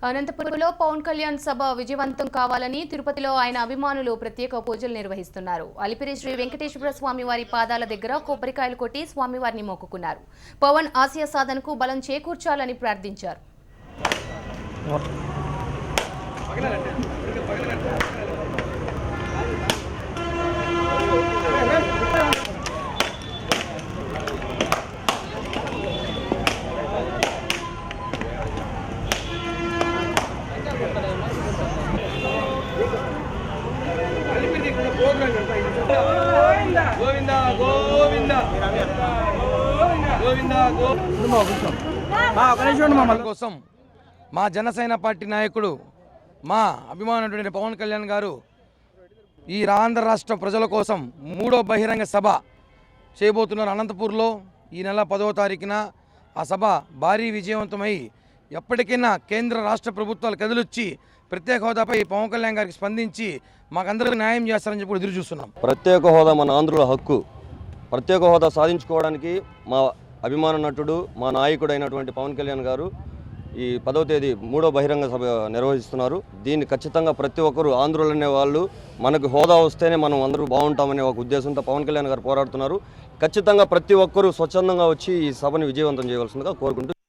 అనంతపురంలో పవన్ కళ్యాణ్ సభ విజయవంతం కావాలని తిరుపతిలో ఆయన అభిమానులు ప్రత్యేక పూజలు నిర్వహిస్తున్నారు. అలిపిరి శ్రీ వెంకటేశ్వర స్వామి వారి పాదాల దగ్గర కొబ్బరికాయలు కొట్టి స్వామివారిని మొక్కుకున్నారు. పవన్ ఆశయ సాధనకు బలం చేకూర్చాలని ప్రార్థించారు. కోసం మా జనసేన పార్టీ నాయకుడు మా అభిమానుడైన పవన్ కళ్యాణ్ గారు ఈ ఆంధ్ర రాష్ట్ర ప్రజల కోసం 3వ బహిరంగ సభ చేయబోతున్నారు. అనంతపూర్లో ఈ నెల 10వ తారీఖున ఆ సభ భారీ విజయవంతమై ఎప్పటికైనా కేంద్ర రాష్ట్ర ప్రభుత్వాలు కదిలొచ్చి ప్రత్యేక హోదాపై పవన్ కళ్యాణ్ గారికి స్పందించి మాకందరికీ న్యాయం చేస్తారని చెప్పి ఎదురు చూస్తున్నాం. ప్రత్యేక హోదా మన ఆంధ్రుల హక్కు. ప్రత్యేక హోదా సాధించుకోవడానికి మా అభిమాన నటుడు మా నాయకుడు అయినటువంటి పవన్ కళ్యాణ్ గారు ఈ 10వ తేదీ 3వ బహిరంగ సభ నిర్వహిస్తున్నారు. దీన్ని ఖచ్చితంగా ప్రతి ఒక్కరు ఆంధ్రులు అనే వాళ్ళు మనకు హోదా వస్తేనే మనం అందరూ బాగుంటామనే ఒక ఉద్దేశంతో పవన్ కళ్యాణ్ గారు పోరాడుతున్నారు. ఖచ్చితంగా ప్రతి ఒక్కరూ స్వచ్ఛందంగా వచ్చి ఈ సభని విజయవంతం చేయవలసిందిగా కోరుకుంటూ